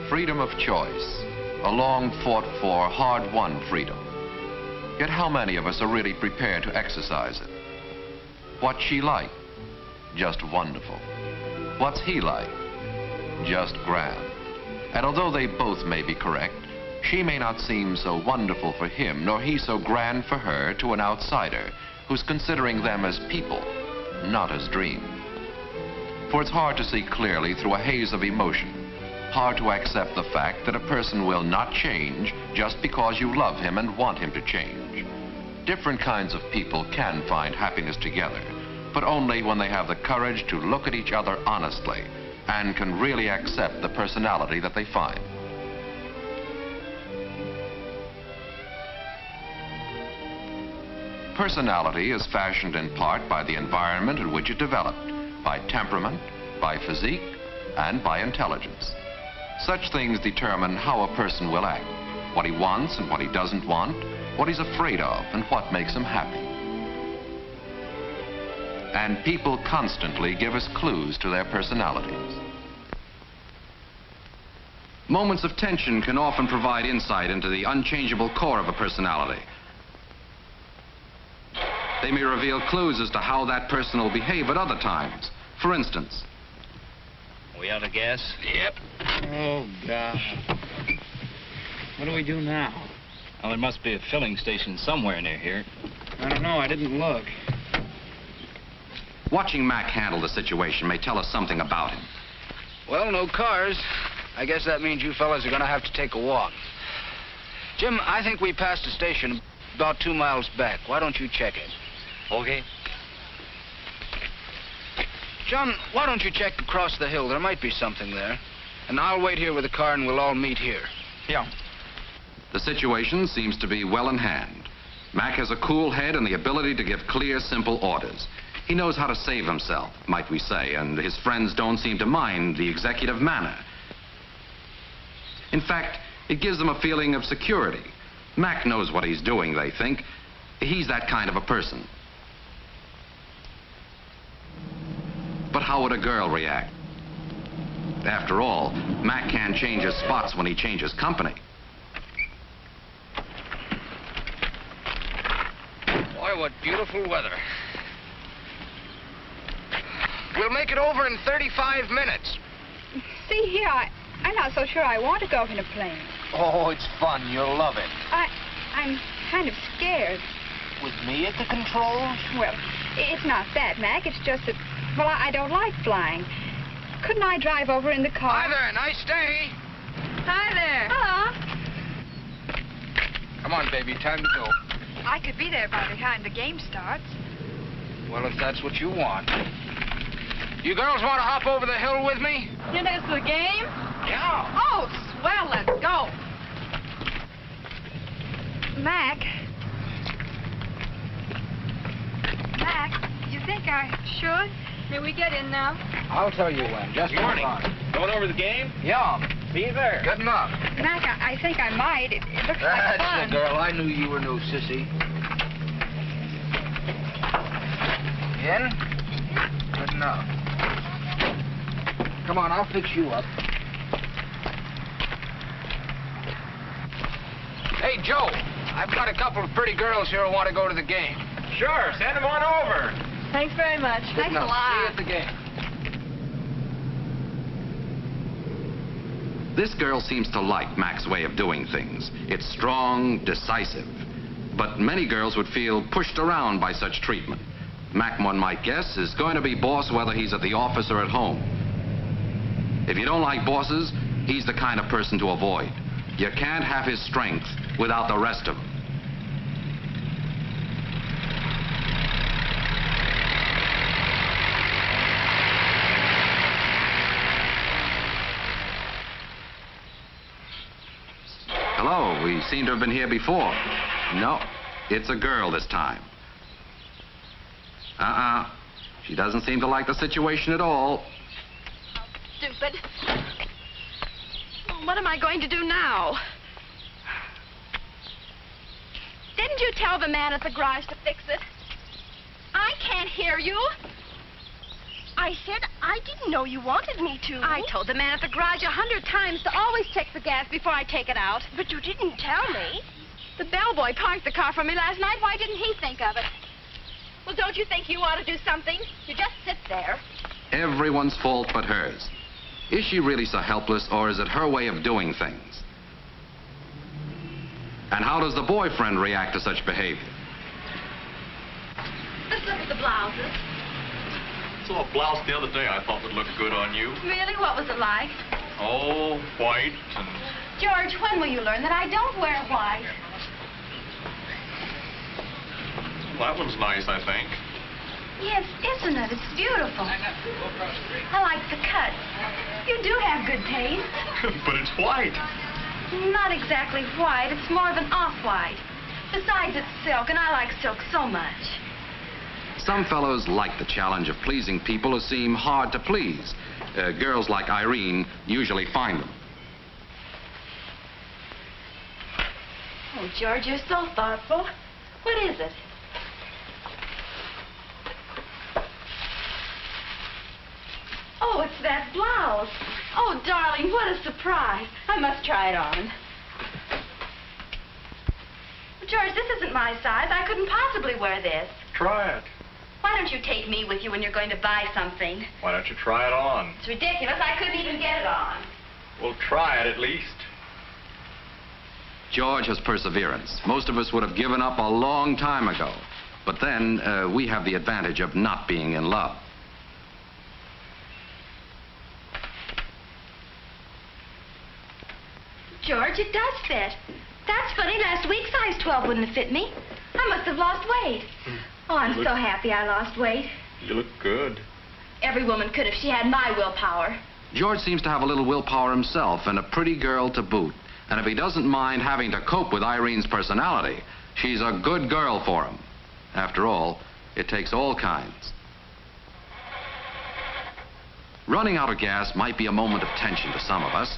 Freedom of choice, a long fought for, hard won freedom. Yet how many of us are really prepared to exercise it? What's she like? Just wonderful. What's he like? Just grand. And although they both may be correct, she may not seem so wonderful for him, nor he so grand for her to an outsider who's considering them as people, not as dreams. For it's hard to see clearly through a haze of emotion, hard to accept the fact that a person will not change just because you love him and want him to change. Different kinds of people can find happiness together, but only when they have the courage to look at each other honestly and can really accept the personality that they find. Personality is fashioned in part by the environment in which it developed, by temperament, by physique, and by intelligence. Such things determine how a person will act, what he wants and what he doesn't want, what he's afraid of and what makes him happy. And people constantly give us clues to their personalities. Moments of tension can often provide insight into the unchangeable core of a personality. They may reveal clues as to how that person will behave at other times. For instance, we out of gas? Yep. Oh, God. What do we do now? Well, there must be a filling station somewhere near here. I don't know. I didn't look. Watching Mac handle the situation may tell us something about him. Well, no cars. I guess that means you fellas are going to have to take a walk. Jim, I think we passed a station about 2 miles back. Why don't you check it? Okay. John, why don't you check across the hill? There might be something there. And I'll wait here with the car and we'll all meet here. Yeah. The situation seems to be well in hand. Mac has a cool head and the ability to give clear, simple orders. He knows how to save himself, might we say, and his friends don't seem to mind the executive manner. In fact, it gives them a feeling of security. Mac knows what he's doing, they think. He's that kind of a person. But how would a girl react? After all, Mac can't change his spots when he changes company. Boy, what beautiful weather. We'll make it over in 35 minutes. See here, I'm not so sure I want to go up in a plane. Oh, it's fun. You'll love it. I'm kind of scared. With me at the controls? Well, it's not that, Mac. It's just that, well, I don't like flying. Couldn't I drive over in the car? Hi there. Nice day. Hi there. Hello. Come on, baby. Time to go. I could be there by the time the game starts. Well, if that's what you want. You girls want to hop over the hill with me? You know, it's the game? Yeah. Oh, swell. Let's go. Mac, you think I should? May we get in now? I'll tell you when. Just Good morning. hold on. Going over the game? Yeah. Be there. Good enough. Mac, I think I might. It looks like That's fun. the girl. I knew you were no sissy. In? Good enough. Come on, I'll fix you up. Hey, Joe, I've got a couple of pretty girls here who want to go to the game. Sure, send them on over. Thanks very much. Good Thanks a enough. lot. See you at the game. This girl seems to like Mac's way of doing things. It's strong, decisive. But many girls would feel pushed around by such treatment. Mac, one might guess, is going to be boss whether he's at the office or at home. If you don't like bosses, he's the kind of person to avoid. You can't have his strength without the rest of him. Hello, we seem to have been here before. No, it's a girl this time. She doesn't seem to like the situation at all. Stupid. Well, what am I going to do now? Didn't you tell the man at the garage to fix it? I can't hear you. I said I didn't know you wanted me to. I told the man at the garage 100 times to always check the gas before I take it out. But you didn't tell me. The bellboy parked the car for me last night. Why didn't he think of it? Well, don't you think you ought to do something? You just sit there. Everyone's fault but hers. Is she really so helpless, or is it her way of doing things? And how does the boyfriend react to such behavior? Let's look at the blouses. Saw a blouse the other day I thought would look good on you. Really? What was it like? Oh, white and... George, when will you learn that I don't wear white? That one's nice, I think. Yes, isn't it? It's beautiful. I like the cut. You do have good taste. But it's white. Not exactly white. It's more of an off-white. Besides, it's silk, and I like silk so much. Some fellows like the challenge of pleasing people who seem hard to please. Girls like Irene usually find them. Oh, George, you're so thoughtful. What is it? Oh, it's that blouse. Oh, darling, what a surprise. I must try it on. George, this isn't my size. I couldn't possibly wear this. Try it. Why don't you take me with you when you're going to buy something? Why don't you try it on? It's ridiculous. I couldn't even get it on. Well, try it at least. George has perseverance. Most of us would have given up a long time ago. But then we have the advantage of not being in love. George, it does fit. That's funny. Last week, size 12 wouldn't have fit me. I must have lost weight. Oh, I'm so happy I lost weight. You look good. Every woman could if she had my willpower. George seems to have a little willpower himself and a pretty girl to boot. And if he doesn't mind having to cope with Irene's personality, she's a good girl for him. After all, it takes all kinds. Running out of gas might be a moment of tension to some of us.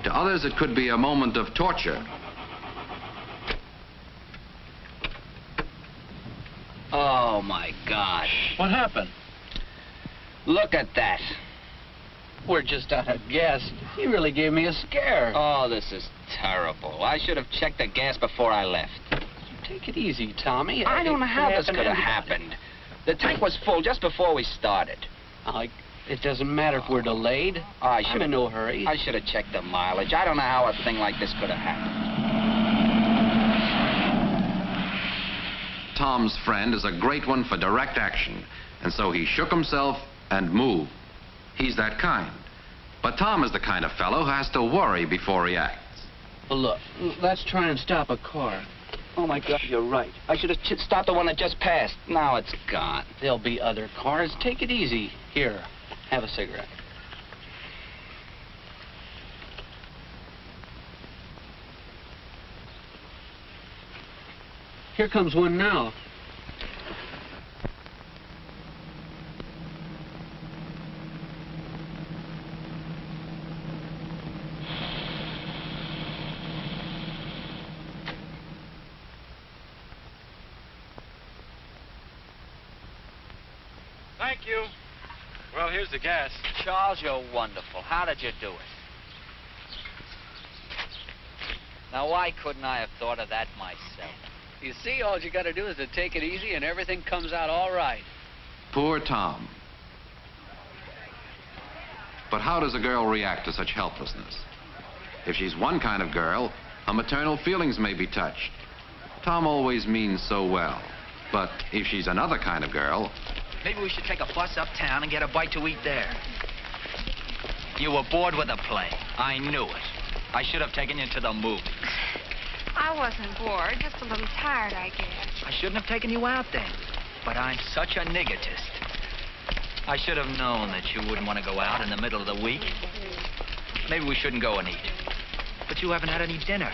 To others, it could be a moment of torture. Oh, my God. What happened? Look at that. We're just out of gas. He really gave me a scare. Oh, this is terrible. I should have checked the gas before I left. Take it easy, Tommy. I don't know how this happened could have happened. The tank was full just before we started. It doesn't matter if we're delayed. I'm in no hurry. I should have checked the mileage. I don't know how a thing like this could have happened. Tom's friend is a great one for direct action, and so he shook himself and moved. He's that kind. But Tom is the kind of fellow who has to worry before he acts. Well, look, let's try and stop a car. Oh, my God, you're right. I should have stopped the one that just passed. Now it's gone. There'll be other cars. Take it easy. Here, have a cigarette. Here comes one now. Thank you. Well, here's the gas. Charles, you're wonderful. How did you do it? Now, why couldn't I have thought of that myself? You see, all you got to do is to take it easy and everything comes out all right. Poor Tom. But how does a girl react to such helplessness? If she's one kind of girl, her maternal feelings may be touched. Tom always means so well. But if she's another kind of girl... Maybe we should take a bus uptown and get a bite to eat there. You were bored with the play. I knew it. I should have taken you to the movies. I wasn't bored, just a little tired, I guess. I shouldn't have taken you out then. But I'm such a niggotist. I should have known that you wouldn't want to go out in the middle of the week. Maybe we shouldn't go and eat. but you haven't had any dinner.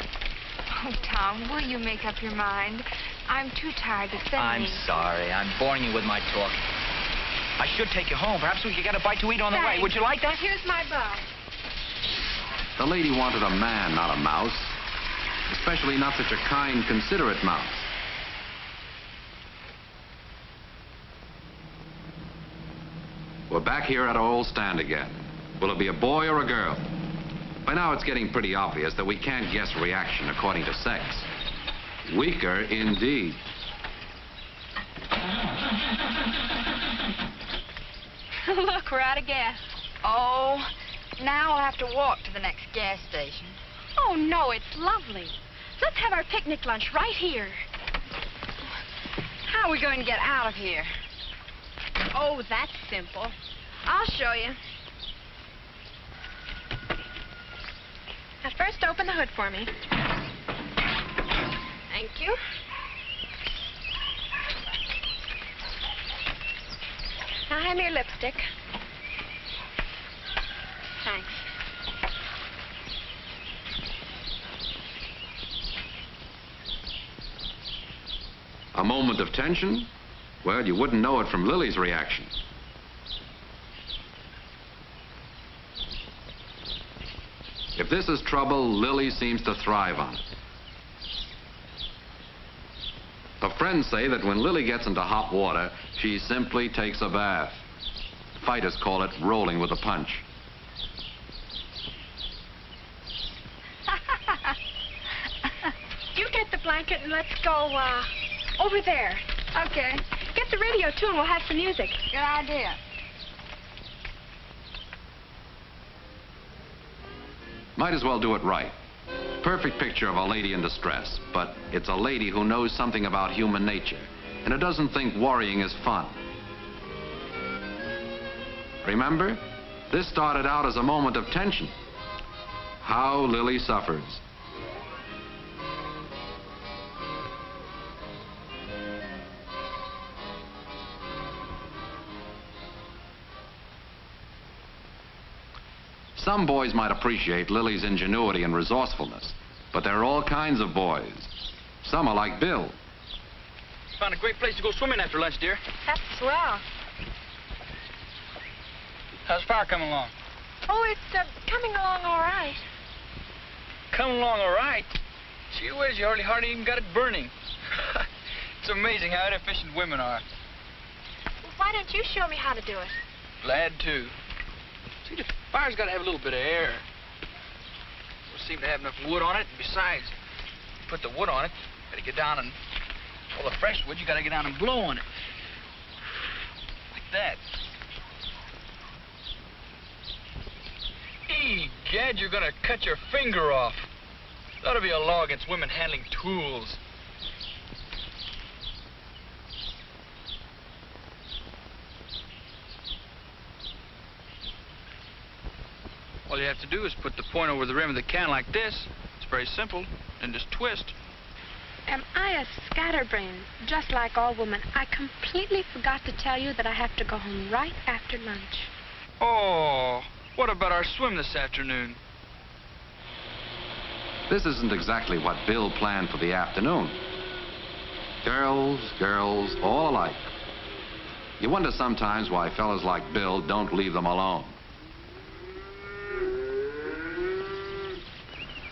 Oh, Tom, will you make up your mind? I'm too tired to say. I'm sorry. I'm boring you with my talk. I should take you home. Perhaps we could get a bite to eat on the way. Would you like that? Here's my bus. The lady wanted a man, not a mouse. Especially not such a kind, considerate mouse. We're back here at our old stand again. Will it be a boy or a girl? By now it's getting pretty obvious that we can't guess reaction according to sex. Weaker indeed. Look, we're out of gas. Oh, now I'll have to walk to the next gas station. Oh, no, it's lovely. Let's have our picnic lunch right here. How are we going to get out of here? Oh, that's simple. I'll show you. Now, first open the hood for me. Thank you. Now, hand me your lipstick. Thanks. A moment of tension? Well, you wouldn't know it from Lily's reaction. If this is trouble, Lily seems to thrive on it. Her friends say that when Lily gets into hot water, she simply takes a bath. Fighters call it rolling with a punch. You get the blanket and let's go, over there. Okay. Get the radio, too, and we'll have some music. Good idea. Might as well do it right. Perfect picture of a lady in distress, but it's a lady who knows something about human nature, and who doesn't think worrying is fun. Remember, this started out as a moment of tension. How Lily suffers. Some boys might appreciate Lily's ingenuity and resourcefulness, but there are all kinds of boys. Some are like Bill. Found a great place to go swimming after lunch, dear. That's swell. How's fire coming along? Oh, it's coming along all right. Coming along all right. Gee whiz, you hardly even got it burning. It's amazing how inefficient women are. Well, why don't you show me how to do it? Glad to. See, the fire's got to have a little bit of air. Don't seem to have enough wood on it. Besides, put the wood on it, got to get down and, all the fresh wood, you got to get down and blow on it. Like that. Egad, you're going to cut your finger off. That ought to be a law against women handling tools. All you have to do is put the point over the rim of the can like this. It's very simple. And just twist. Am I a scatterbrain, just like all women? I completely forgot to tell you that I have to go home right after lunch. Oh, what about our swim this afternoon? This isn't exactly what Bill planned for the afternoon. Girls, all alike. You wonder sometimes why fellas like Bill don't leave them alone.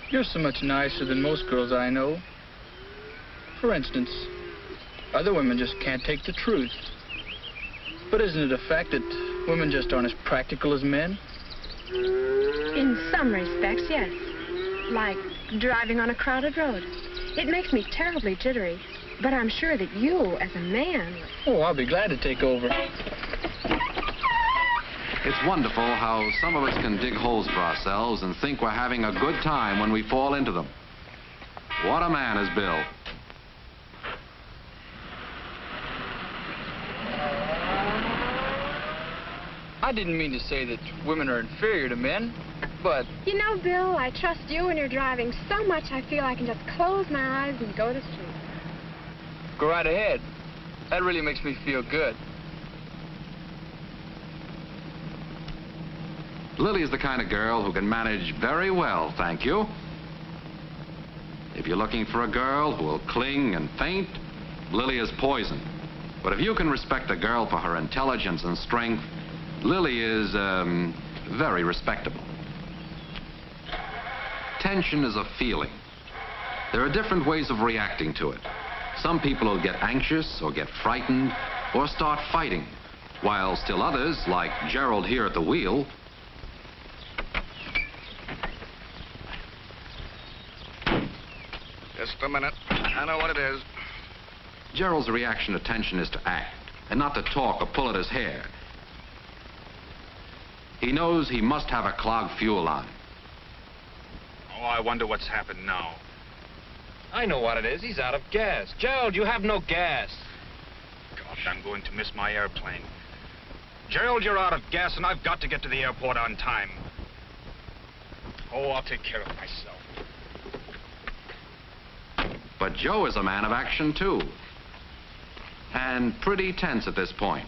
You're so much nicer than most girls I know. For instance, other women just can't take the truth. But isn't it a fact that women just aren't as practical as men? In some respects, yes. Like driving on a crowded road. It makes me terribly jittery. But I'm sure that you, as a man... Oh, I'll be glad to take over. It's wonderful how some of us can dig holes for ourselves and think we're having a good time when we fall into them. What a man is Bill. I didn't mean to say that women are inferior to men, but... You know, Bill, I trust you when you're driving so much I feel I can just close my eyes and go to sleep. Go right ahead. That really makes me feel good. Lily is the kind of girl who can manage very well, thank you. If you're looking for a girl who will cling and faint, Lily is poison. But if you can respect a girl for her intelligence and strength, Lily is, very respectable. Tension is a feeling. There are different ways of reacting to it. Some people will get anxious or get frightened or start fighting, while still others, like Gerald here at the wheel, Just a minute. I know what it is. Gerald's reaction to tension is to act, and not to talk or pull at his hair. He knows he must have a clogged fuel line. Oh, I wonder what's happened now. I know what it is. He's out of gas. Gerald, you have no gas. Gosh, I'm going to miss my airplane. Gerald, you're out of gas, and I've got to get to the airport on time. Oh, I'll take care of myself. But Joe is a man of action, too. And pretty tense at this point.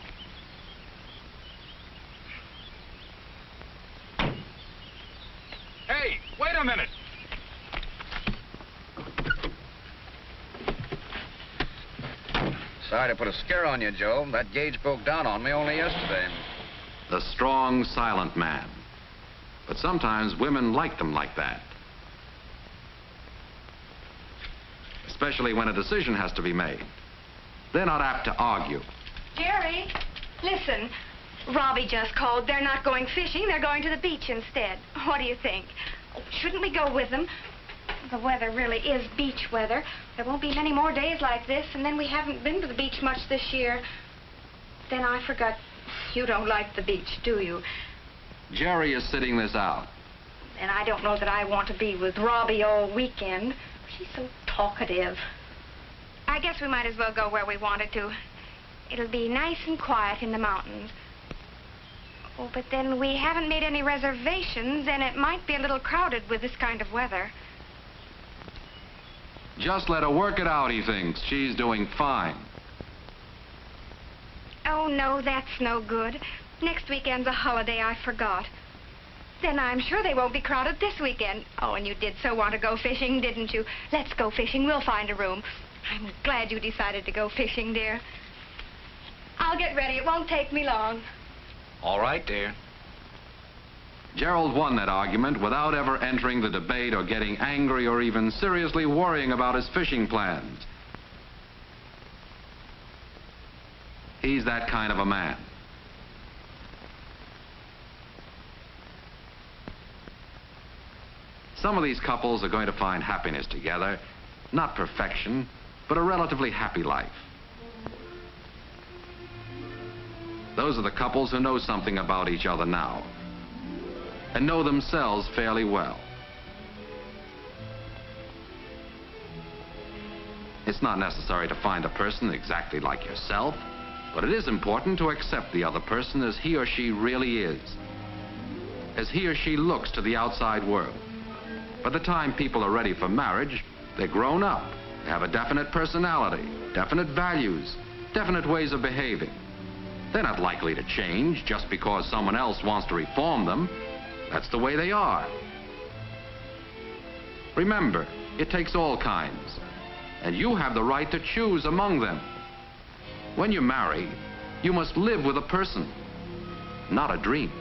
Hey, wait a minute. Sorry to put a scare on you, Joe. That gauge broke down on me only yesterday. The strong, silent man. But sometimes women like them like that. Especially when a decision has to be made. They're not apt to argue. Jerry, listen. Robbie just called. They're not going fishing. They're going to the beach instead. What do you think? Shouldn't we go with them? The weather really is beach weather. There won't be many more days like this, and then we haven't been to the beach much this year. Then I forgot. You don't like the beach, do you? Jerry is sitting this out. And I don't know that I want to be with Robbie all weekend. He's so talkative. I guess we might as well go where we wanted to. It'll be nice and quiet in the mountains. Oh, but then we haven't made any reservations, and it might be a little crowded with this kind of weather. Just let her work it out, he thinks. She's doing fine. Oh, no, that's no good. Next weekend's a holiday, I forgot. Then I'm sure they won't be crowded this weekend. Oh, and you did so want to go fishing, didn't you? Let's go fishing. We'll find a room. I'm glad you decided to go fishing, dear. I'll get ready. It won't take me long. All right, dear. Gerald won that argument without ever entering the debate or getting angry or even seriously worrying about his fishing plans. He's that kind of a man. Some of these couples are going to find happiness together, not perfection, but a relatively happy life. Those are the couples who know something about each other now and know themselves fairly well. It's not necessary to find a person exactly like yourself, but it is important to accept the other person as he or she really is, as he or she looks to the outside world. By the time people are ready for marriage, they're grown up. They have a definite personality, definite values, definite ways of behaving. They're not likely to change just because someone else wants to reform them. That's the way they are. Remember, it takes all kinds, and you have the right to choose among them. When you marry, you must live with a person, not a dream.